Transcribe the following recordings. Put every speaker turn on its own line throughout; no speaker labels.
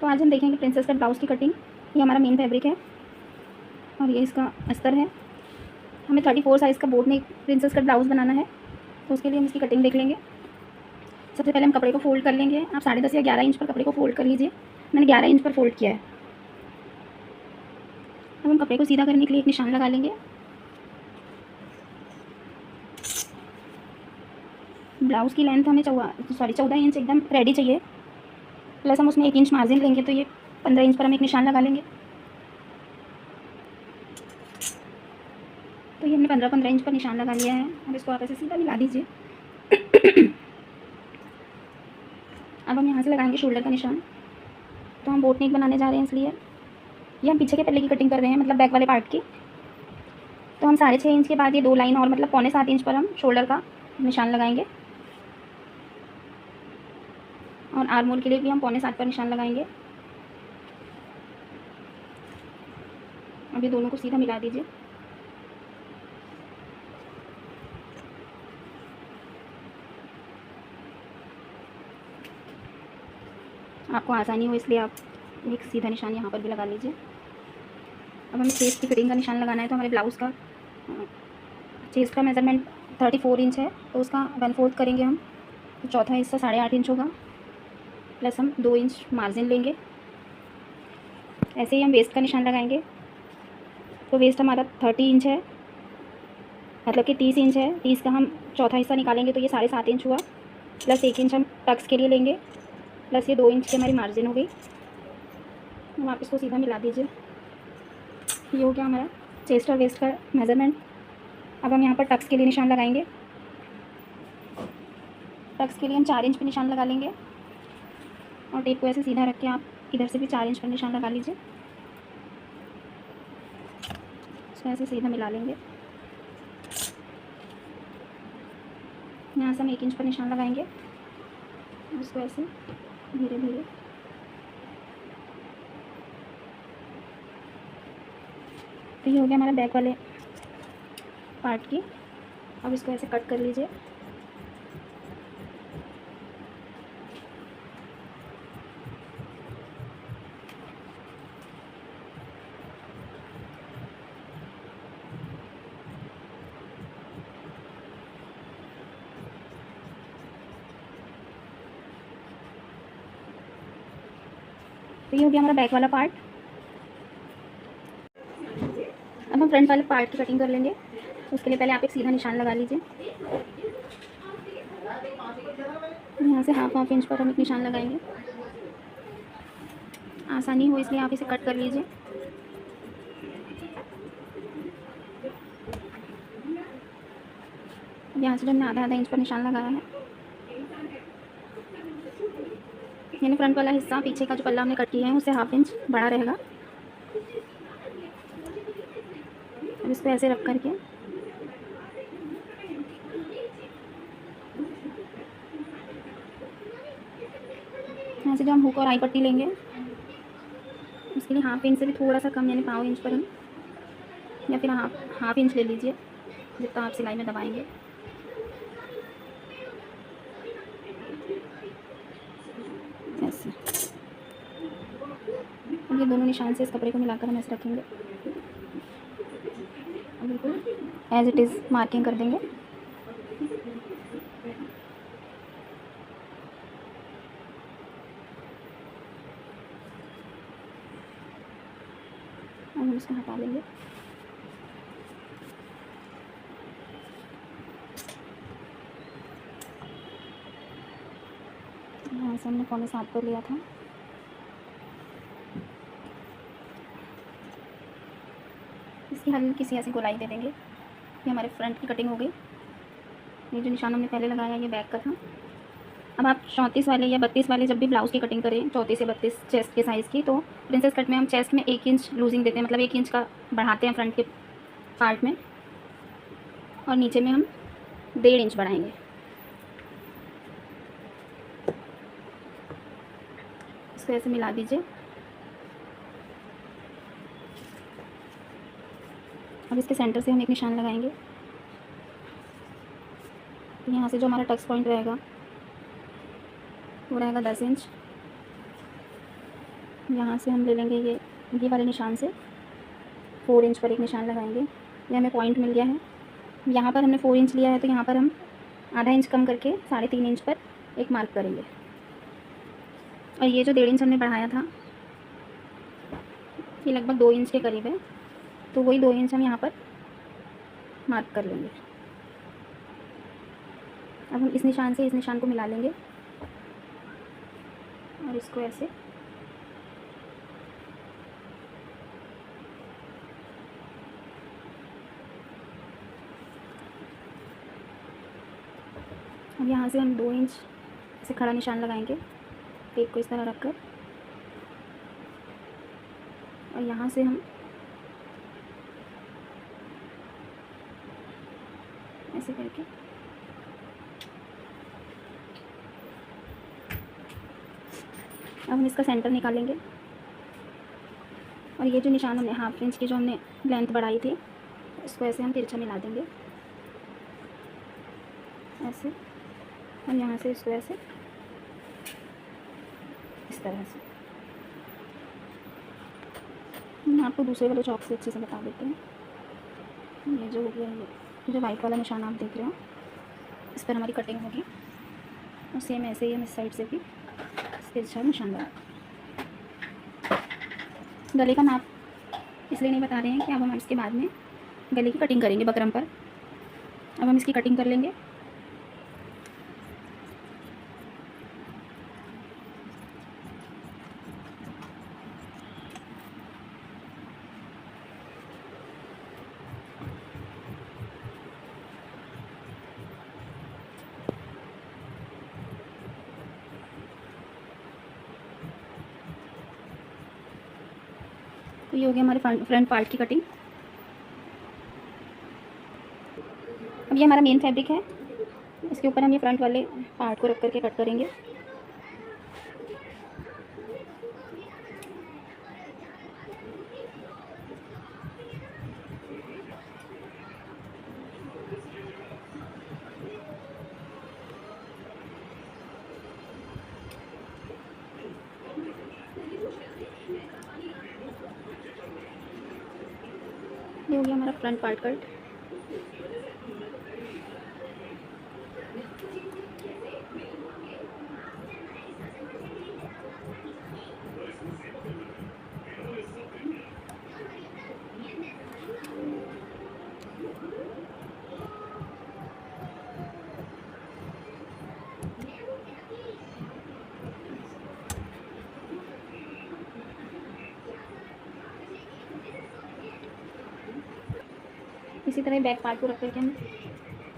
तो आज हम देखेंगे प्रिंसेस कट ब्लाउज़ की कटिंग। ये हमारा मेन फैब्रिक है और ये इसका अस्तर है। हमें 34 साइज़ का boat neck princess cut blouse बनाना है, तो उसके लिए हम इसकी कटिंग देख लेंगे। सबसे पहले हम कपड़े को फोल्ड कर लेंगे। आप 10.5 या 11 इंच पर कपड़े को फोल्ड कर लीजिए। मैंने 11 इंच पर फोल्ड किया है। अब हम कपड़े को सीधा करने के लिए एक निशान लगा लेंगे। ब्लाउज़ की लेंथ हमें 14 इंच एकदम रेडी चाहिए, प्लस हम उसमें 1 इंच मार्जिन लेंगे, तो ये 15 इंच पर हम एक निशान लगा लेंगे। तो ये हमने 15 इंच पर निशान लगा लिया है। अब इसको आप ऐसे सीधा मिला दीजिए। अब हम यहाँ से लगाएंगे शोल्डर का निशान। तो हम बोट नेक बनाने जा रहे हैं, इसलिए ये हम पीछे के पल्ले की कटिंग कर रहे हैं, मतलब बैक वाले पार्ट की। तो हम 6.5 इंच के बाद ये 2 लाइन और मतलब 6.25 इंच पर हम शोल्डर का निशान लगाएंगे, और आर्म होल के लिए भी हम 6.25 पर निशान लगाएंगे। अब ये दोनों को सीधा मिला दीजिए। आपको आसानी हो इसलिए आप एक सीधा निशान यहाँ पर भी लगा लीजिए। अब हमें चेस्ट की फिटिंग का निशान लगाना है। तो हमारे ब्लाउज़ का चेस्ट का मेज़रमेंट 34 इंच है, तो उसका 1/4 करेंगे हम, तो चौथा हिस्सा 8.5 इंच होगा, प्लस हम 2 इंच मार्जिन लेंगे। ऐसे ही हम वेस्ट का निशान लगाएंगे। तो वेस्ट हमारा 30 इंच है, मतलब कि 30 इंच है। 30 का हम चौथा हिस्सा निकालेंगे, तो ये 7.5 इंच हुआ, प्लस 1 इंच हम टक्स के लिए लेंगे, प्लस ये 2 इंच की हमारी मार्जिन हो गई। अब आप इसको सीधा मिला दीजिए। ये हो गया हमारा चेस्ट और वेस्ट का मेज़रमेंट। अब हम यहाँ पर टक्स के लिए निशान लगाएंगे। टक्स के लिए हम 4 इंच पर निशान लगा लेंगे, और टेप को ऐसे सीधा रख के आप इधर से भी 4 इंच पर निशान लगा लीजिए। इसको ऐसे सीधा मिला लेंगे। यहाँ से हम 1 इंच पर निशान लगाएंगे, उसको ऐसे धीरे धीरे तो ये हो गया हमारा बैक वाले पार्ट की। अब इसको ऐसे कट कर लीजिए। तो ये हो गया हमारा बैक वाला पार्ट। अब हम फ्रंट वाले पार्ट की कटिंग कर लेंगे। उसके लिए पहले आप एक सीधा निशान लगा लीजिए। यहाँ से हाफ इंच पर हम एक निशान लगाएंगे। आसानी हो इसलिए आप इसे कट कर लीजिए। यहाँ से जो हमने आधा इंच पर निशान लगाया है, यानी फ्रंट वाला हिस्सा पीछे का जो पल्ला हमने कट किया है उससे हाफ इंच बड़ा रहेगा। अब इसको ऐसे रख करके यहाँ से जो हम हुक और आई पट्टी लेंगे, उसके लिए हाफ इंच से भी थोड़ा सा कम, यानी 5 इंच पर हम, या फिर हाफ इंच ले लीजिए जितना आप सिलाई में दबाएंगे। ऐसे अब ये दोनों निशान से इस कपड़े को मिलाकर हम ऐसे रखेंगे, बिल्कुल एज इट इज़ मार्किंग कर देंगे। अब हम इसको हटा लेंगे। यहाँ से हमने 6.25 पर लिया था। इसकी हल्की सी ऐसी गोलाई दे देंगे। ये हमारे फ्रंट की कटिंग हो गई। ये जो निशान हमने पहले लगाया ये बैक का था। अब आप 34 वाले या 32 वाले जब भी ब्लाउज़ की कटिंग करें, 34 से 32 चेस्ट के साइज़ की, तो प्रिंसेस कट में हम चेस्ट में 1 इंच लूजिंग देते हैं, मतलब 1 इंच का बढ़ाते हैं फ्रंट के पार्ट में, और नीचे में हम 1.5 इंच बढ़ाएंगे। इसको ऐसे मिला दीजिए। अब इसके सेंटर से हम एक निशान लगाएंगे। यहाँ से जो हमारा टक्स पॉइंट रहेगा वो रहेगा 10 इंच। यहाँ से हम ले लेंगे ये वाले निशान से 4 इंच पर एक निशान लगाएंगे। ये हमें पॉइंट मिल गया है। यहाँ पर हमने 4 इंच लिया है तो यहाँ पर हम आधा इंच कम करके 3.5 इंच पर एक मार्क करेंगे। और ये जो 1.5 इंच हमने बढ़ाया था ये लगभग 2 इंच के करीब है, तो वही 2 इंच हम यहाँ पर मार्क कर लेंगे। अब हम इस निशान से इस निशान को मिला लेंगे और इसको ऐसे अब यहाँ से हम 2 इंच ऐसे खड़ा निशान लगाएंगे, टेप को इस तरह रखकर, और यहाँ से हम ऐसे करके अब हम इसका सेंटर निकालेंगे। और ये जो निशान हमने 1/2 इंच की जो हमने लेंथ बढ़ाई थी इसको ऐसे हम तिरछा मिला देंगे ऐसे, और यहाँ से इसको ऐसे इस तरह से। हम आपको दूसरे वाले चौक से अच्छे से बता देते हैं। ये जो हो गया है, ये जो वाइट वाला निशान आप देख रहे हो इस पर हमारी कटिंग होगी, और सेम ऐसे ही हम इस साइड से भी तिरछा निशान लगा। गले का नाप इसलिए नहीं बता रहे हैं कि अब हम इसके बाद में गले की कटिंग करेंगे बकरम पर। अब हम इसकी कटिंग कर लेंगे। तो ये हो गया हमारे फ्रंट पार्ट की कटिंग। अब ये हमारा मेन फैब्रिक है, इसके ऊपर हम ये फ्रंट वाले पार्ट को रख करके कट करेंगे। ये हो गया हमारा फ्रंट पार्ट कट। इसी तरह बैक पार्ट को रख करके हम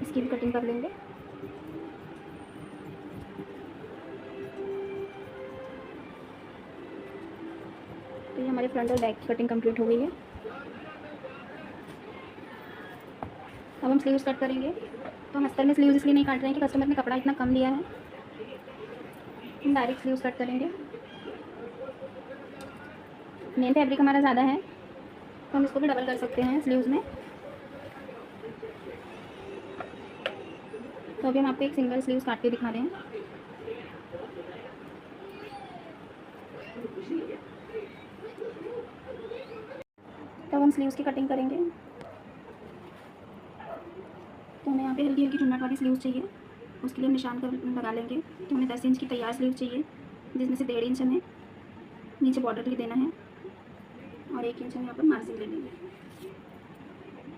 इसकी भी कटिंग कर लेंगे। तो ये हमारे फ्रंट और बैक की कटिंग कंप्लीट हो गई है। अब हम स्लीव्स कट करेंगे। तो हम अस्तर में स्लीव्स इसलिए नहीं काट रहे हैं कि कस्टमर ने कपड़ा इतना कम लिया है, हम डायरेक्ट स्लीव्स कट करेंगे। मेन फैब्रिक हमारा ज़्यादा है तो हम इसको भी डबल कर सकते हैं स्लीव्स में। तो अभी हम आपको एक सिंगल स्लीव्स काट के दिखा रहे हैं। तब हम स्लीव्स की कटिंग करेंगे। तो हमें यहाँ पे हल्की हल्की चुन्नट वाली स्लीव्स चाहिए, उसके लिए हम निशान कर लगा लेंगे। तो हमें 10 इंच की तैयार स्लीव चाहिए, जिसमें से 1.5 इंच हमें नीचे बॉर्डर के लिए देना है और 1 इंच हम यहाँ पर मार्जिन ले लेंगे।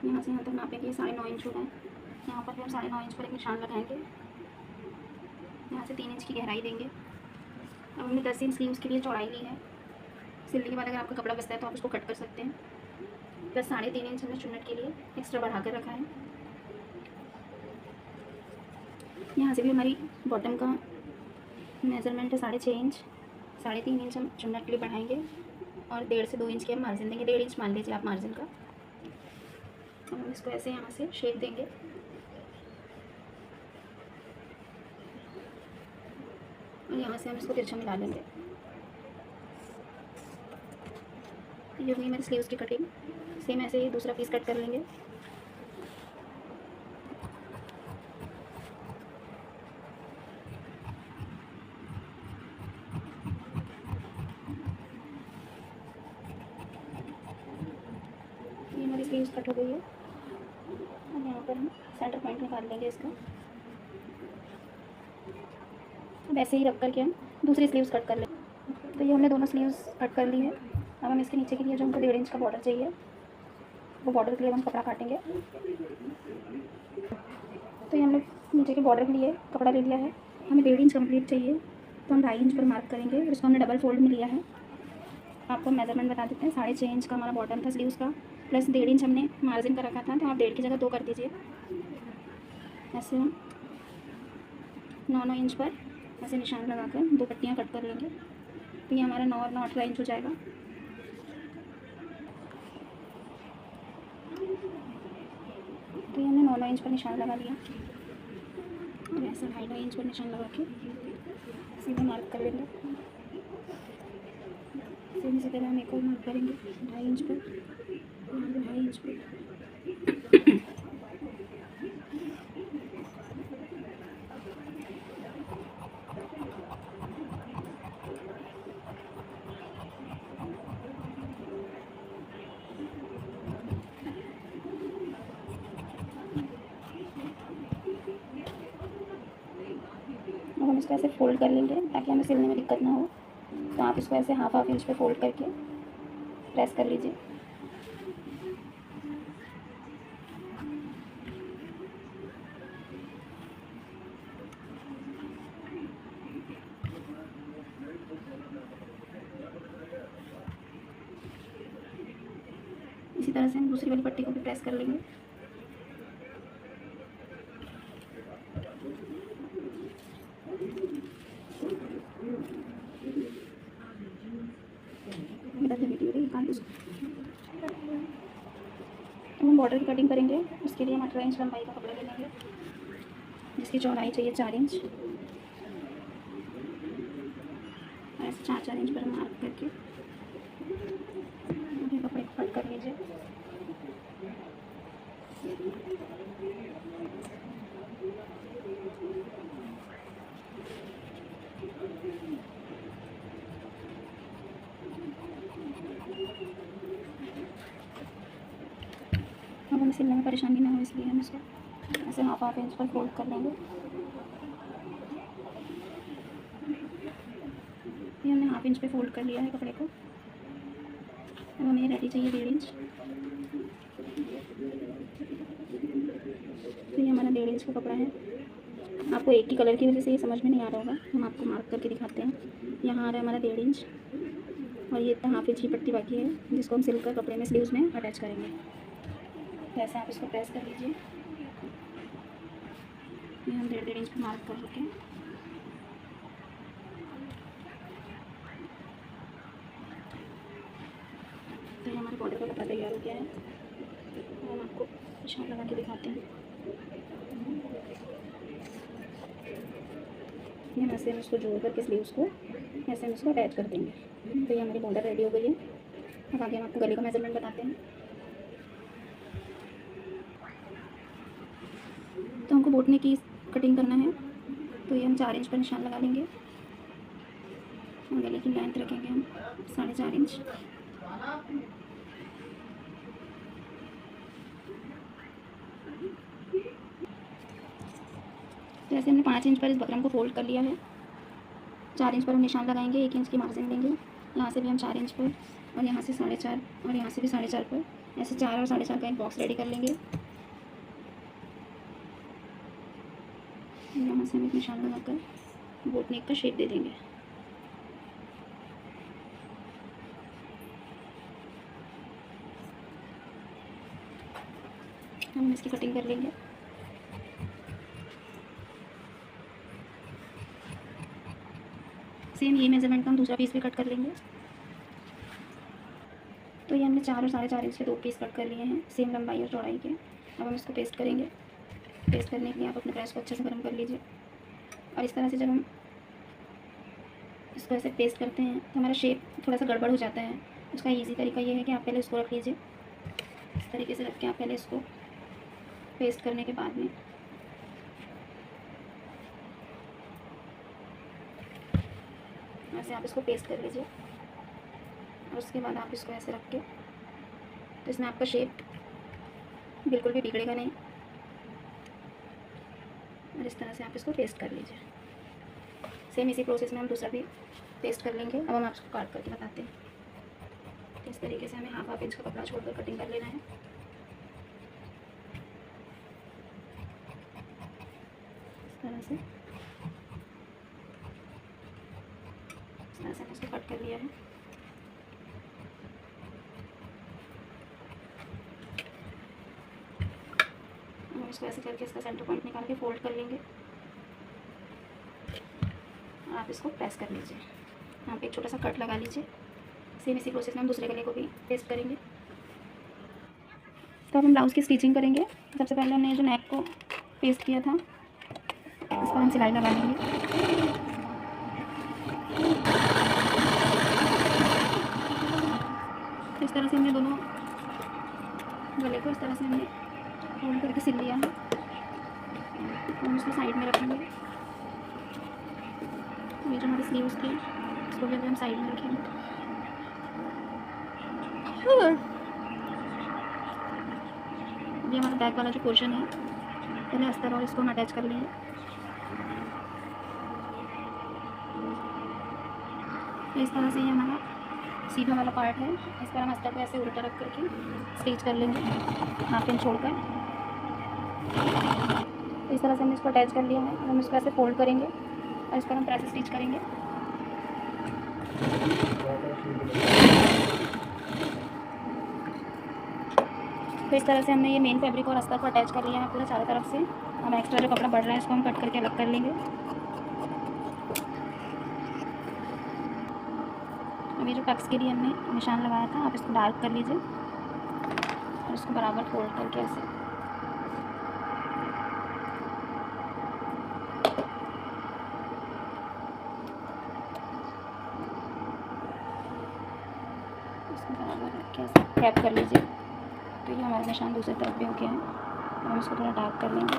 यहाँ से यहाँ तक नापेंगे 9.5 इंच होगा। यहाँ पर भी हम 9.5 इंच पर एक निशान लगाएंगे। यहाँ से 3 इंच की गहराई देंगे। अब हमने 10 इंच स्लीव्स के लिए चौड़ाई ली है। सिलने के बाद अगर आपका कपड़ा बचता है तो आप उसको कट कर सकते हैं। प्लस 3.5 इंच हमने चुन्नट के लिए एक्स्ट्रा बढ़ा कर रखा है। यहाँ से भी हमारी बॉटम का मेज़रमेंट है 6.5 इंच। 3.5 इंच हम चुन्नट के लिए बढ़ाएंगे और 1.5 से 2 इंच के हम मार्जिन देंगे। 1.5 इंच मान लीजिए आप मार्जिन का। हम इसको ऐसे यहाँ से शेप देंगे। और यहाँ से हम इसको तिरछा मिला लेंगे। ये हुई मेरी स्लीव्स की कटिंग। सेम ऐसे ही दूसरा पीस कट कर लेंगे। स्लीव्स कट हो गई है। अब यहाँ पर हम सेंटर पॉइंट निकाल लेंगे इसका। अब ऐसे ही रख करके हम दूसरी स्लीव्स कट कर लेंगे। तो ये हमने दोनों स्लीव्स कट कर ली है। अब हम इसके नीचे के लिए जो हमको 1.5 इंच का बॉर्डर चाहिए, वो बॉर्डर के लिए हम कपड़ा काटेंगे। तो ये हमने नीचे के बॉर्डर के लिए कपड़ा ले लिया है। हमें 1.5 इंच कंप्लीट चाहिए, तो हम 2.5 इंच पर मार्क करेंगे। इसको हमने डबल फोल्ड में लिया है। आपको मेजरमेंट बता देते हैं। 6.5 इंच का हमारा बॉटम था स्लीव्स का, प्लस 1.5 इंच हमने मार्जिन का रखा था, तो आप 1.5 की जगह 2 कर दीजिए। ऐसे हम 9 इंच पर ऐसे निशान लगाकर 2 पट्टियाँ कट कर लेंगे। तो ये हमारा 9 और 9 18 इंच हो जाएगा। तो ये हमने 9 इंच पर निशान लगा लिया। और ऐसा 2.5 इंच पर निशान लगा के सीधे मार्क कर लेंगे। सेम इसी तरह हम एक और मार्क करेंगे 2.5 इंच पर, 2.5 इंच पर। अब हम इसको ऐसे फोल्ड कर लेंगे ताकि हमें सिलने में दिक्कत ना हो। तो आप इसको ऐसे हाफ इंच पे फोल्ड करके प्रेस कर लीजिए। इसी तरह से हम दूसरी वाली पट्टी को भी प्रेस कर लेंगे। अब हम बॉर्डर की कटिंग करेंगे। उसके लिए हम 18 इंच लंबाई का कपड़ा ले लेंगे, जिसकी चौड़ाई चाहिए 4 इंच। ऐसे 4-4 इंच पर मार्क करके कपड़े को कट कर लीजिए। अब हमें सिलने में परेशानी ना हो, इसलिए हम इसको ऐसे हाफ इंच पर फोल्ड कर लेंगे। ये हमने हाफ इंच पे फोल्ड कर लिया है कपड़े को। अब हमें रेडी चाहिए 1.5 इंच। तो ये हमारा 1.5 इंच का कपड़ा है। आपको एक ही कलर की वजह से ये समझ में नहीं आ रहा होगा, हम आपको मार्क करके दिखाते हैं। यहाँ आ रहा है हमारा 1.5 इंच, और ये इतना हाफ इंच की पट्टी बाकी है, जिसको हम सिलकर कपड़े में स्लीव्स में अटैच करेंगे। तो ऐसे आप इसको प्रेस कर लीजिए। ये हम 1.5 इंच पर मार्क कर रखें। तो ये हमारे बॉर्डर का कपड़ा तैयार हो गया है। हम आपको निशान लगा के दिखाते हैं। यहाँ से हम इसको जोड़ करके स्लीव्स को ऐसे हम इसको अटैच कर देंगे। तो ये हमारी बॉर्डर रेडी हो गई है। अब आगे हम आपको गले का मेजरमेंट बताते हैं। तो हमको बोटने की कटिंग करना है, तो ये हम 4 इंच पर निशान लगा लेंगे। गले की लेंथ रखेंगे हम 4.5 इंच। तो ऐसे हमने 5 इंच पर इस बकरम को फोल्ड कर लिया है। 4 इंच पर हम निशान लगाएंगे, 1 इंच की मार्जिन लेंगे। यहाँ से भी हम 4 इंच पर, और यहाँ से 4.5, और यहाँ से भी 4.5 पर, ऐसे 4 और 4.5 का एक बॉक्स रेडी कर लेंगे। यहाँ से हम एक निशान लगाकर बोट नेक का शेप दे देंगे। हम इसकी कटिंग कर लेंगे। सेम ये मेजरमेंट का हम दूसरा पीस भी कट कर लेंगे। तो ये हमने 4 और 4.5 इंच के 2 पीस कट कर लिए हैं, सेम लंबाई और चौड़ाई के। अब हम इसको पेस्ट करेंगे। पेस्ट करने के लिए आप अपने प्रेस को अच्छे से गर्म कर लीजिए। और इस तरह से जब हम इसको ऐसे पेस्ट करते हैं तो हमारा शेप थोड़ा सा गड़बड़ हो जाता है। उसका ईजी तरीका ये है कि आप पहले इसको रख लीजिए। इस तरीके से रख के आप पहले इसको पेस्ट करने के बाद में ऐसे आप इसको पेस्ट कर लीजिए। और उसके बाद आप इसको ऐसे रख के, तो इसमें आपका शेप बिल्कुल भी बिगड़ेगा नहीं। और इस तरह से आप इसको पेस्ट कर लीजिए। सेम इसी प्रोसेस में हम दूसरा भी पेस्ट कर लेंगे। अब हम आपको काट करके बताते हैं। तो इस तरीके से हमें हाफ इंच का कपड़ा छोड़कर कटिंग कर लेना है। इस तरह से हमने इसको कट कर लिया है। हम इसको ऐसे करके इसका सेंटर पॉइंट निकाल के फोल्ड कर लेंगे। आप इसको प्रेस कर लीजिए। यहाँ पे एक छोटा सा कट लगा लीजिए। सेम इसी प्रोसेस में हम दूसरे गले को भी पेस्ट करेंगे। तो अब हम ब्लाउज़ की स्टिचिंग करेंगे। सबसे पहले हमने जो नेक को पेस्ट किया था इस पर हम सिलाई लगा लेंगे। तो इस तरह से हमने दोनों गले को इस तरह से हमने फोल्ड करके सिल लिया है। हम इसको साइड में रखेंगे। ये जो हमारी स्लीव्स थी इसको भी हम साइड में रखेंगे। ये हमारा बैक वाला जो पोर्शन है पहले अस्तर और इसको हम अटैच कर लेंगे। तो इस तरह से ये हमारा सीधा वाला पार्ट है। इस पर हम अस्तर को ऐसे उल्टा रख करके स्टिच कर लेंगे, हाफ इंच छोड़कर। तो इस तरह से हमने इसको अटैच कर लिया है। हम इसको ऐसे फोल्ड करेंगे और इस पर हम प्रेस स्टिच करेंगे। तो इस तरह से हमने ये मेन फैब्रिक और अस्तर को अटैच कर लिया है पूरा चारों तरफ से। हम एक्स्ट्रा जो कपड़ा बढ़ रहा है इसको हम कट करके अलग कर लेंगे। अभी जो टक्स के लिए हमने निशान लगाया था आप इसको डार्क कर लीजिए और इसको बराबर फोल्ड करके ऐसे इसको बराबर रख के ऐसे टैप कर लीजिए। तो ये हमारा निशान दूसरी तरफ भी हो गया है। अब हम इसको थोड़ा डार्क कर लेंगे।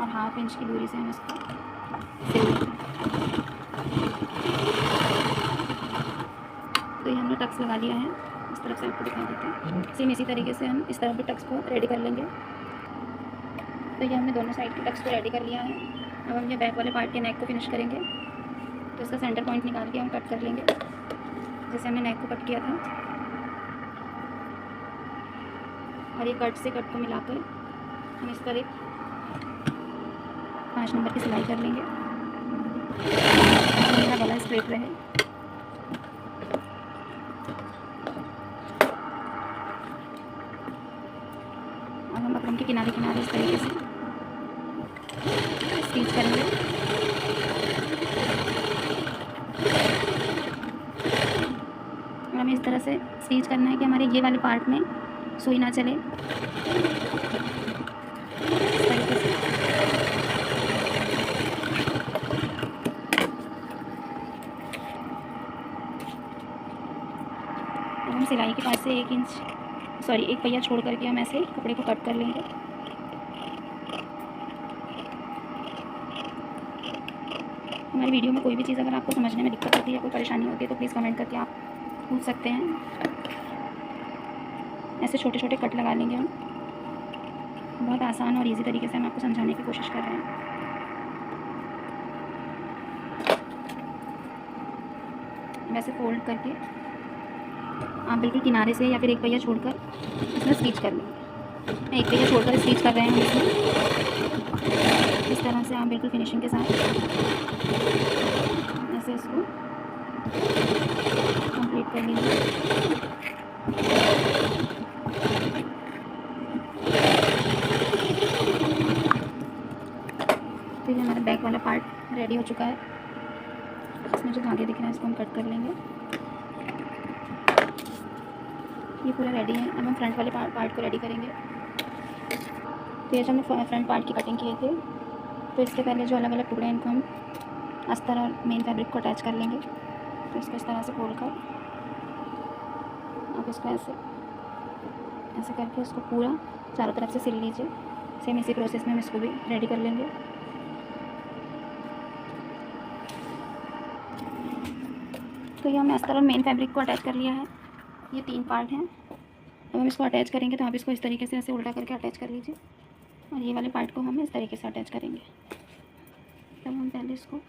और हाफ इंच की दूरी से हम इसको सिल लेंगे। तो ये हमने टक्स लगा लिया है। इस तरफ से आपको दिखा देते हैं। सेम इसी तरीके से हम इस तरफ भी टक्स को रेडी कर लेंगे। तो ये हमने दोनों साइड के टक्स को रेडी कर लिया है। अब हम ये बैक वाले पार्ट के नेक को फिनिश करेंगे। तो इसका सेंटर पॉइंट निकाल के हम कट कर लेंगे जैसे हमने नेक को कट किया था। और ये कट से कट को मिलाकर हम इस पर एक 5 नंबर की सिलाई कर लेंगे। मेरा गला स्ट्रेट रहे। अब हम बकरम के किनारे किनारे इस तरीके से स्टिच करेंगे। और हमें इस तरह से स्टिच करना है कि हमारे ये वाले पार्ट में सुई ना चले। इस तरीके से अब हम सिलाई के पास से 1 पहिया छोड़ करके हम ऐसे कपड़े को कट कर लेंगे। हमारी वीडियो में कोई भी चीज़ अगर आपको समझने में दिक्कत होती है या कोई परेशानी होती है तो प्लीज़ कमेंट करके आप पूछ सकते हैं। ऐसे छोटे छोटे कट लगा लेंगे हम। बहुत आसान और इजी तरीके से हम आपको समझाने की कोशिश कर रहे हैं। वैसे फोल्ड करके आप बिल्कुल किनारे से या फिर 1 पहिया छोड़कर इसमें स्टिच कर लेंगे। 1 पहिया छोड़कर स्टिच कर रहे हैं हम इसमें। इस तरह से आप बिल्कुल फिनिशिंग के साथ ऐसे इसको कंप्लीट कर लीजिए। तो ये हमारा बैक वाला पार्ट रेडी हो चुका है। इसमें जो धागे दिख रहे हैं इसको हम कट कर लेंगे। ये पूरा रेडी है। अब हम फ्रंट वाले पार्ट को रेडी करेंगे। तो ये जो हमने फ्रंट पार्ट की कटिंग किए थे तो इसके पहले जो अलग अलग टुकड़े हैं इनको हम अस्तर और मेन फैब्रिक को अटैच कर लेंगे। तो इसको इस तरह से खोल कर आप इसको ऐसे करके इसको पूरा चारों तरफ से सिल लीजिए। सेम इसी प्रोसेस में हम इसको भी रेडी कर लेंगे। तो तो ये हमने अस्तर और मेन फैब्रिक को अटैच कर लिया है। ये 3 पार्ट हैं। अब हम इसको अटैच करेंगे तो आप इसको इस तरीके से ऐसे उल्टा करके अटैच कर लीजिए और ये वाले पार्ट को हम इस तरीके से अटैच करेंगे। तब हम पहले इसको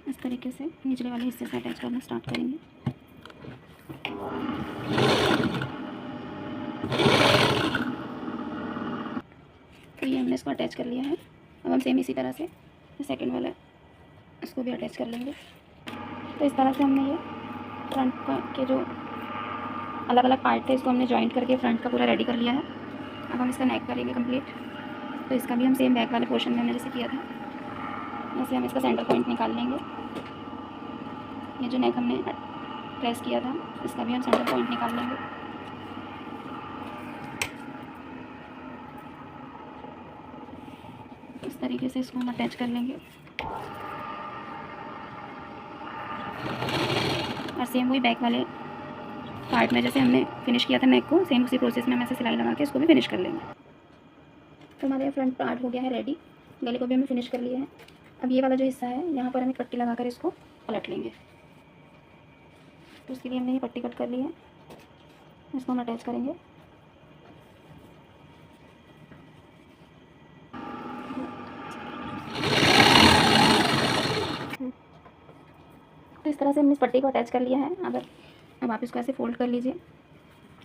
इस तरीके से निचले वाले हिस्से से अटैच करना स्टार्ट करेंगे। तो ये हमने इसको अटैच कर लिया है। अब हम सेम इसी तरह से सेकंड वाला इसको भी अटैच कर लेंगे। तो इस तरह से हमने ये फ्रंट का के जो अलग अलग पार्ट थे इसको हमने जॉइंट करके फ्रंट का पूरा रेडी कर लिया है। अब हम इसका नेक करेंगे कंप्लीट। तो इसका भी हम सेम बैक वाले पोर्शन में हमने जैसे किया था वैसे हम इसका सेंटर पॉइंट निकाल लेंगे। ये जो नेक हमने प्रेस किया था इसका भी हम सेंटर पॉइंट निकाल लेंगे। इस तरीके से इसको हम अटैच कर लेंगे और सेम वही बैक वाले पार्ट में जैसे हमने फिनिश किया था नेक को, सेम उसी प्रोसेस में हम ऐसे सिलाई लगा के इसको भी फिनिश कर लेंगे। तो हमारे फ्रंट पार्ट हो गया है रेडी। गले को भी हमने फिनिश कर लिया है। अब ये वाला जो हिस्सा है यहाँ पर हमें पट्टी लगाकर इसको पलट लेंगे। तो उसके लिए हमने ये पट्टी कट कर ली है, इसको हम अटैच करेंगे। तो इस तरह से हमने इस पट्टी को अटैच कर लिया है। अब आप इसको ऐसे फोल्ड कर लीजिए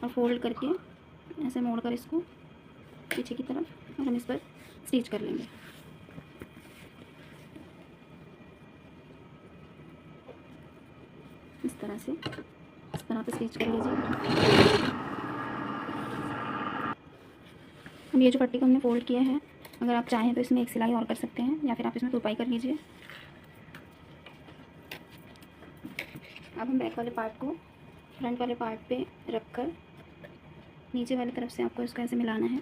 और फोल्ड करके ऐसे मोड़ कर इसको पीछे की तरफ और हम इस पर स्टिच कर लेंगे। इस तरह पे स्टिच कर लीजिए। अब ये जो पट्टी को हमने फोल्ड किया है, अगर आप चाहें तो इसमें एक सिलाई और कर सकते हैं या फिर आप इसमें तुरपाई कर लीजिए। अब हम बैक वाले पार्ट को फ्रंट वाले पार्ट पे रखकर नीचे वाली तरफ से आपको इसको ऐसे मिलाना है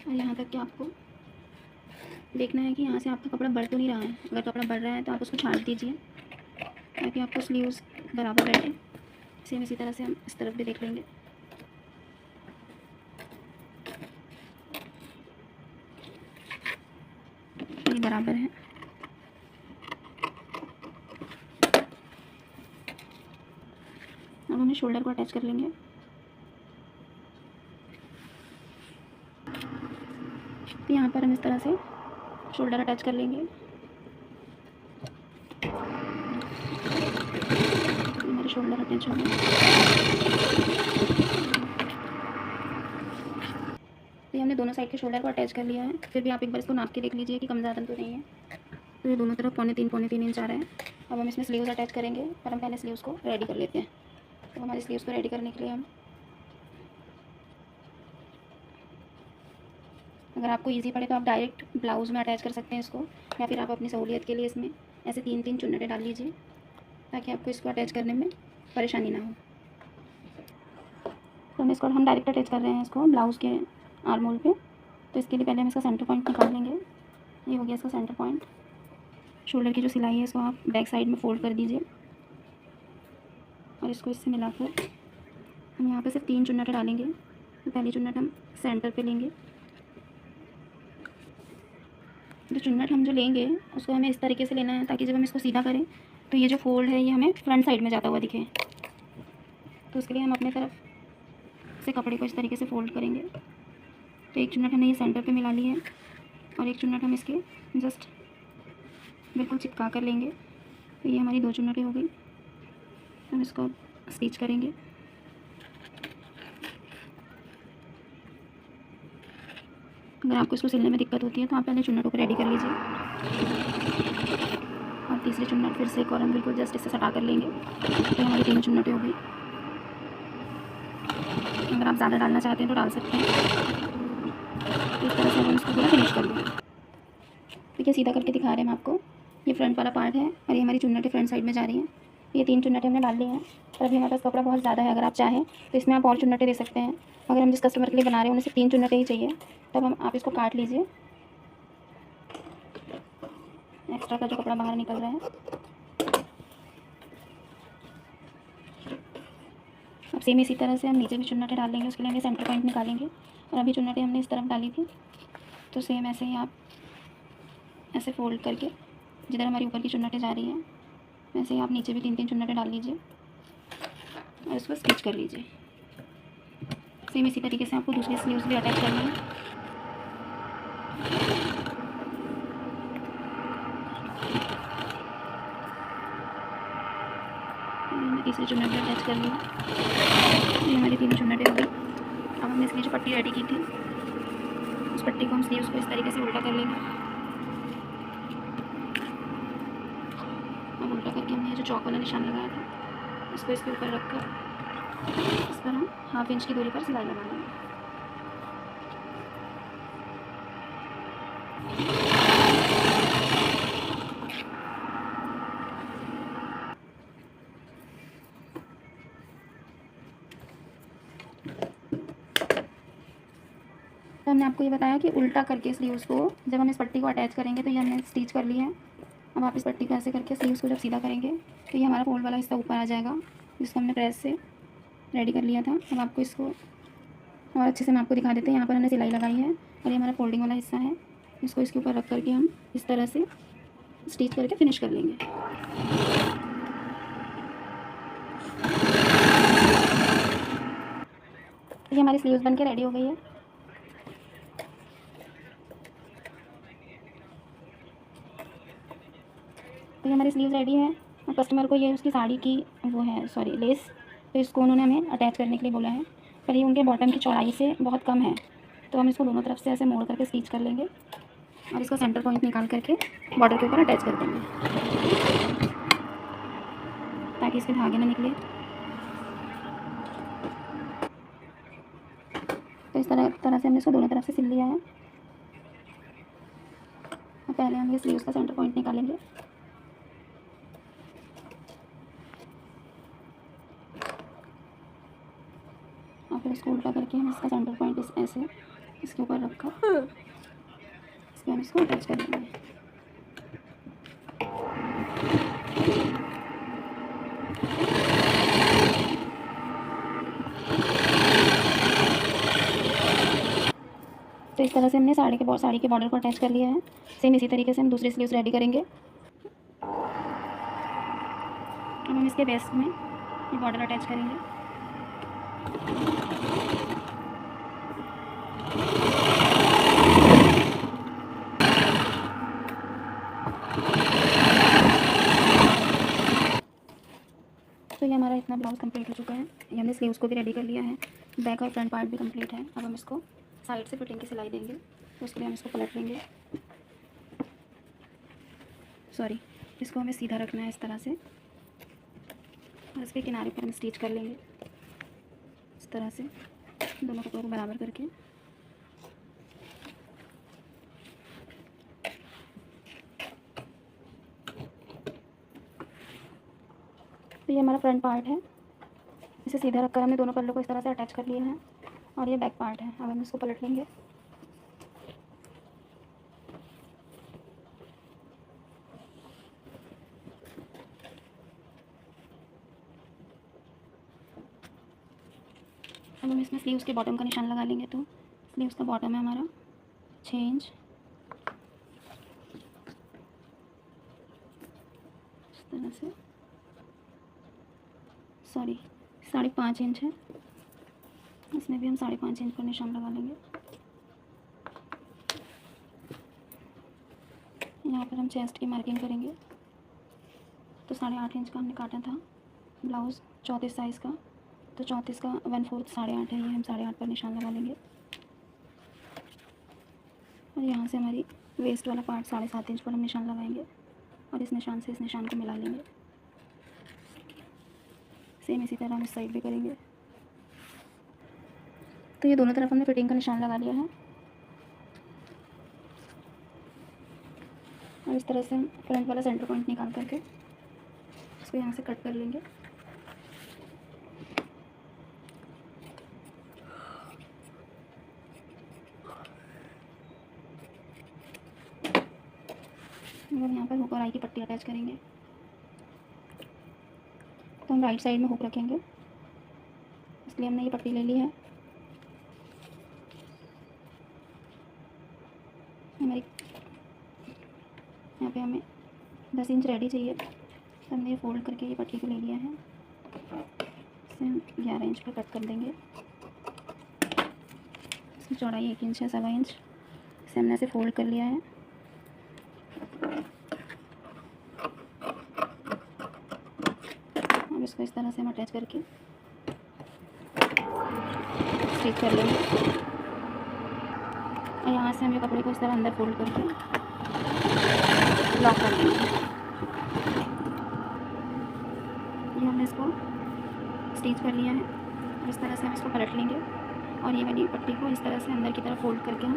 और यहाँ तक कि आपको देखना है कि यहाँ से आपका कपड़ा बढ़ तो नहीं रहा है। अगर कपड़ा बढ़ रहा है तो आप उसको छांट दीजिए ताकि आपको स्लीव्स बराबर बैठे। सेम इसी तरह से हम इस तरफ भी देख लेंगे। ये बराबर है। अब हमें शोल्डर को अटैच कर लेंगे। तो यहाँ पर हम इस तरह से शोल्डर अटैच कर लेंगे। हमारे शोल्डर अटैच हो गए। तो हमने दोनों साइड के शोल्डर को अटैच कर लिया है। फिर भी आप एक बार इसको नाप के देख लीजिए कि कम ज़्यादा तो नहीं है। तो ये दोनों तरफ पौने तीन इंच आ रहा है। अब हम इसमें स्लीव्स अटैच करेंगे और हम पहले स्लीव्स को रेडी कर लेते हैं। तो हमारे स्लीव्स को रेडी करने के लिए हम, अगर आपको इजी पड़े तो आप डायरेक्ट ब्लाउज़ में अटैच कर सकते हैं इसको, या फिर आप अपनी सहूलियत के लिए इसमें ऐसे 3-3 चुन्नटें डाल लीजिए ताकि आपको इसको अटैच करने में परेशानी ना हो। तो इसको हम डायरेक्ट अटैच कर रहे हैं इसको ब्लाउज़ के आर्म होल पे। तो इसके लिए पहले हम इसका सेंटर पॉइंट निकाल लेंगे। ये हो गया इसका सेंटर पॉइंट। शोल्डर की जो सिलाई है इसको आप बैक साइड में फोल्ड कर दीजिए और इसको इससे मिलाकर हम यहाँ पे सिर्फ 3 चुन्नटें डालेंगे। तो पहली चुन्नट हम सेंटर पे लेंगे। जो चुन्नट हम जो लेंगे उसको हमें इस तरीके से लेना है ताकि जब हम इसको सीधा करें तो ये जो फोल्ड है ये हमें फ्रंट साइड में जाता हुआ दिखे। तो उसके लिए हम अपने तरफ से कपड़े को इस तरीके से फोल्ड करेंगे। तो एक चुन्नट हमने ये सेंटर पे मिला ली है और एक चुन्नट हम इसके जस्ट बिल्कुल चिपका कर लेंगे। तो ये हमारी 2 चुन्नटें हो गई। हम इसको स्टिच करेंगे। अगर आपको इसको सिलने में दिक्कत होती है तो आप पहले चुन्नटों को रेडी कर लीजिए और तीसरी चुन्नट फिर से एक और हम बिल्कुल जस्ट इससे सटा कर लेंगे। तो हमारी 3 चुन्नटें हो गई। अगर आप ज़्यादा डालना चाहते हैं तो डाल सकते हैं। इस तरह से हम इसको पूरा फिनिश कर लेंगे। देखिए सीधा करके दिखा रहे हैं हम आपको। ये फ्रंट वाला पार्ट है और ये हमारी चुन्नटें फ्रंट साइड में जा रही हैं। ये 3 चुन्नटें हमने डाल ली हैं। पर अभी हमारे पास कपड़ा बहुत ज़्यादा है। अगर आप चाहें तो इसमें आप और चुन्नटें दे सकते हैं। अगर हम जिस कस्टमर के लिए बना रहे हैं उन्हें सिर्फ 3 चुन्नटें ही चाहिए तब हम आप इसको काट लीजिए। एक्स्ट्रा का जो कपड़ा बाहर निकल रहा है। अब सेम इसी तरह से हम नीचे भी चुन्नटें डाल लेंगे। उसके लिए हम सेंटर पॉइंट निकालेंगे और अभी चुन्नटें हमने इस तरफ डाली थी तो सेम ऐसे ही आप ऐसे फोल्ड करके जिधर हमारी ऊपर की चुन्नटें जा रही हैं वैसे ही आप नीचे भी 3-3 चुन्नटें डाल लीजिए और इसको स्टिच कर लीजिए। सेम इसी तरीके से आपको दूसरी स्लीव्स भी अटैच करनी है। मैंने तीसरी चुन्नट भी अटैच कर ली। ये हमारी 3 चुन्नटें हो गई। अब हमने इसकी जो पट्टी रेडी की थी उस पट्टी को हम स्लीव्स को इस तरीके से उल्टा कर लेंगे। अब उल्टा करके हमने जो चौक वाला निशान लगाया था उसको इसके ऊपर रखकर इस पर हम 1/2 इंच की दूरी पर सिलाई लगा लेंगे। तो हमने आपको ये बताया कि उल्टा करके स्लीव्स को जब हम इस पट्टी को अटैच करेंगे तो ये हमने स्टिच कर लिया है। अब आप इस पट्टी को ऐसे करके स्लीव्स को जब सीधा करेंगे तो ये हमारा फोल्ड वाला हिस्सा ऊपर आ जाएगा जिसको हमने प्रेस से रेडी कर लिया था। अब आपको इसको और अच्छे से मैं आपको दिखा देते हैं। यहाँ पर हमने सिलाई लगाई है और ये हमारा फोल्डिंग वाला हिस्सा है। इसको इसके ऊपर रख करके हम इस तरह से स्टिच करके फिनिश कर लेंगे। ये हमारी स्लीव्स बन के रेडी हो गई है। तो ये हमारी स्लीव्स रेडी है और कस्टमर को ये उसकी साड़ी की वो है लेस, तो इसको उन्होंने हमें अटैच करने के लिए बोला है पर ये उनके बॉटम की चौड़ाई से बहुत कम है। तो हम इसको दोनों तरफ से ऐसे मोड़ करके स्टिच कर लेंगे और इसका सेंटर पॉइंट निकाल करके बॉर्डर के ऊपर अटैच कर देंगे ताकि इसके धागे ना निकले। तो इस तरह से हमने इसको दोनों तरफ से सिल लिया है। पहले हम ये स्लीव्स का सेंटर पॉइंट निकालेंगे। और फिर इसको उल्टा करके हम इसका सेंटर पॉइंट ऐसे इसके ऊपर रखकर इसके हम इसको अटैच कर देंगे। तो इस तरह से हमने साड़ी के बॉर्डर को अटैच कर लिया है। सेम इसी तरीके से हम दूसरी स्लीव्स रेडी करेंगे। अब हम इसके बेस में ये बॉर्डर अटैच करेंगे। तो ये हमारा इतना ब्लाउज कंप्लीट हो चुका है। ये हमने स्लीव्स को भी रेडी कर लिया है, बैक और फ्रंट पार्ट भी कंप्लीट है। अब हम इसको साइड से फिटिंग की सिलाई देंगे तो उसके लिए हम इसको पलट लेंगे। इसको हमें सीधा रखना है इस तरह से और इसके किनारे पर हम स्टिच कर लेंगे इस तरह से दोनों कपड़ों को बराबर करके। तो ये हमारा फ्रंट पार्ट है। इसे सीधा रखकर हमने दोनों पल्लों को इस तरह से अटैच कर लिया है और ये बैक पार्ट है। अब हम इसको पलट लेंगे। अब हम इसमें स्लीव्स के बॉटम का निशान लगा लेंगे। तो स्लीव्स का बॉटम है हमारा 6 इंच, इस तरह से 5.5 इंच है। इसमें भी हम 5.5 इंच पर निशान लगा लेंगे। यहाँ पर हम चेस्ट की मार्किंग करेंगे। तो 8.5 इंच का हमने काटा था ब्लाउज़ 34 साइज़ का, तो 34 का 1/4 8.5 है। ये हम 8.5 पर निशान लगा लेंगे और यहाँ से हमारी वेस्ट वाला पार्ट 7.5 इंच पर हम निशान लगाएंगे और इस निशान से इस निशान को मिला लेंगे। सेम इसी तरह हम इस साइड भी करेंगे। तो ये दोनों तरफ हमने फिटिंग का निशान लगा लिया है और इस तरह से हम फ्रंट वाला सेंटर पॉइंट निकाल करके इसको यहाँ से कट कर लेंगे। और यहाँ पर हुक और आई की पट्टी अटैच करेंगे। तो हम राइट साइड में हुक रखेंगे, इसलिए हमने ये पट्टी ले ली है। हमारी यहाँ पे हमें 10 इंच रेडी चाहिए, तो हमने फोल्ड करके ये पट्टी को ले लिया है। इसे हम 11 इंच पर कट कर देंगे। इसकी चौड़ाई 1 इंच है, 1.25 इंच। इसे हमने ऐसे फोल्ड कर लिया है। अब इसको इस तरह से हम अटैच करके स्टिच कर लेंगे। और यहाँ से हम ये कपड़े को इस तरह अंदर फोल्ड करके लॉक कर देंगे। ये हमने इसको स्टिच कर लिया है। इस तरह से हम इसको पलट लेंगे और ये वाली पट्टी को इस तरह से अंदर की तरफ फोल्ड करके हम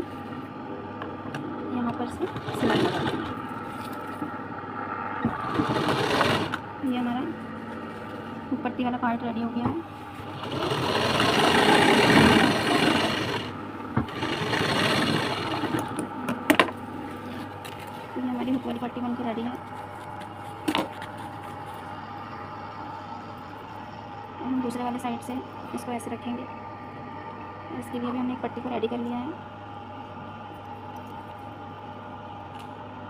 यहाँ पर से सिलाई लगा देंगे। ये हमारा पट्टी वाला पार्ट रेडी हो गया है। ये हमारी हुक वाली पट्टी बनकर रेडी है। हम दूसरे वाले साइड से इसको ऐसे रखेंगे। इसके लिए भी हमने एक पट्टी को रेडी कर लिया है।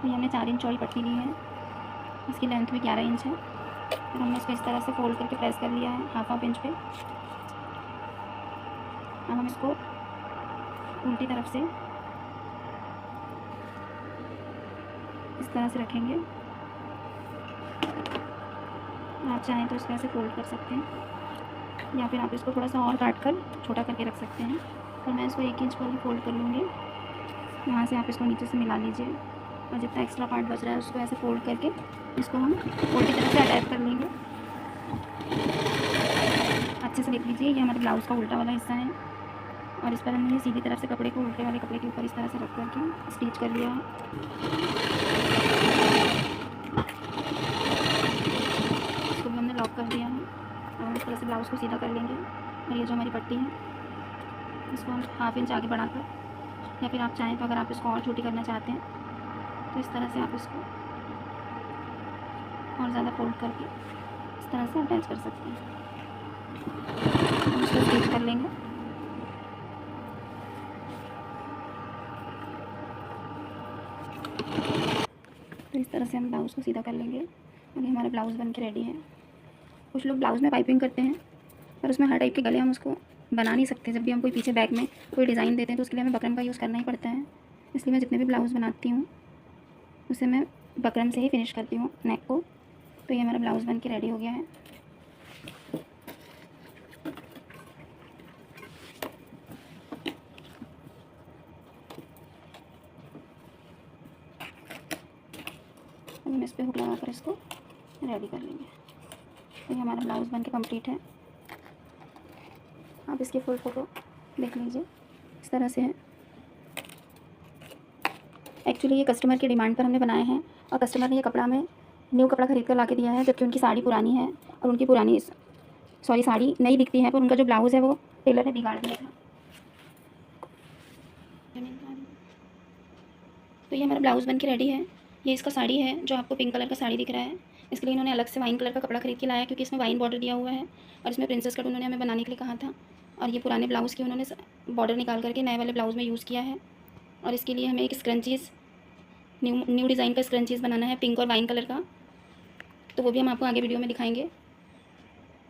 ये हमने 4 इंच चौड़ी पट्टी ली है। इसकी लेंथ भी 11 इंच है। और हमने इसको इस तरह से फोल्ड करके प्रेस कर लिया है हाफ इंच पे। अब हम इसको उल्टी तरफ से इस तरह से रखेंगे। आप चाहें तो इस तरह से फोल्ड कर सकते हैं, या फिर आप इसको थोड़ा सा और काट कर छोटा करके रख सकते हैं। पर मैं इसको 1 इंच पर ही फोल्ड कर लूँगी। यहाँ से आप इसको नीचे से मिला लीजिए और जितना एक्स्ट्रा पार्ट बच रहा है उसको ऐसे फोल्ड करके इसको हम उल्टी तरफ से अटैच कर लेंगे। अच्छे से देख लीजिए, ये हमारे ब्लाउज़ का उल्टा वाला हिस्सा है और इस पर हमने सीधी तरफ से कपड़े को उल्टे वाले कपड़े के ऊपर इस तरह से रख करके स्टिच कर लिया है। इसको भी हमने लॉक कर दिया है। अब हम इस तरह से ब्लाउज़ को सीधा कर लेंगे और ये जो हमारी पट्टी है इसको हम हाफ इंच आगे बढ़ाकर, या फिर आप चाहें तो अगर आप इसको और छोटी करना चाहते हैं तो इस तरह से आप इसको और ज़्यादा फोल्ड करके इस तरह से अटैच कर सकते हैं। हम इसको स्टिच कर लेंगे। तो इस तरह से हम ब्लाउज़ को सीधा कर लेंगे और ये हमारा ब्लाउज़ बन के रेडी है। कुछ लोग ब्लाउज़ में पाइपिंग करते हैं, पर उसमें हर टाइप के गले हम उसको बना नहीं सकते। जब भी हम कोई पीछे बैक में कोई डिज़ाइन देते हैं तो उसके लिए हमें बकरम का यूज़ करना ही पड़ता है। इसलिए मैं जितने भी ब्लाउज़ बनाती हूँ उसे मैं बकरम से ही फिनिश करती हूँ नेक को। तो ये हमारा ब्लाउज़ बन के रेडी हो गया है। हम इस पर हुक लगा कर इसको रेडी कर लेंगे। तो ये हमारा ब्लाउज़ बन के कम्प्लीट है। आप इसकी फुल फ़ोटो देख लीजिए, इस तरह से है। एक्चुअली ये कस्टमर की डिमांड पर हमने बनाए हैं और कस्टमर ने ये कपड़ा हमें न्यू कपड़ा ख़रीद कर ला के दिया है, जबकि उनकी साड़ी पुरानी है और उनकी पुरानी साड़ी नई दिखती है, पर उनका जो ब्लाउज़ है वो टेलर ने बिगाड़ दिया था। तो ये हमारा ब्लाउज़ बन के रेडी है। ये इसका साड़ी है जो आपको पिंक कलर का साड़ी दिख रहा है। इसके लिए इन्होंने अलग से वाइन कलर का कपड़ा खरीद के लाया, क्योंकि इसमें वाइन बॉर्डर दिया हुआ है और इसमें प्रिंसेस कट उन्होंने हमें बनाने के लिए कहा था। और ये पुराने ब्लाउज़ के उन्होंने बॉर्डर निकाल करके नए वाले ब्लाउज़ में यूज़ किया है। और इसके लिए हमें एक स्क्रंचीज़ न्यू डिज़ाइन का स्क्रंचीज़ बनाना है पिंक और वाइन कलर का, तो वो भी हम आपको आगे वीडियो में दिखाएंगे।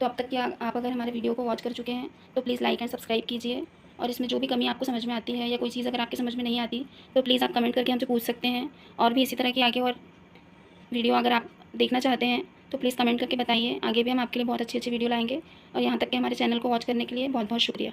तो अब तक क्या आप अगर हमारे वीडियो को वॉच कर चुके हैं तो प्लीज़ लाइक एंड सब्सक्राइब कीजिए। और इसमें जो भी कमी आपको समझ में आती है या कोई चीज़ अगर आपके समझ में नहीं आती तो प्लीज़ आप कमेंट करके हमसे पूछ सकते हैं। और भी इसी तरह की आगे और वीडियो अगर आप देखना चाहते हैं तो प्लीज़ कमेंट करके बताइए। आगे भी हम आपके लिए बहुत अच्छी अच्छी वीडियो लाएंगे। और यहाँ तक कि हमारे चैनल को वॉच करने के लिए बहुत बहुत शुक्रिया।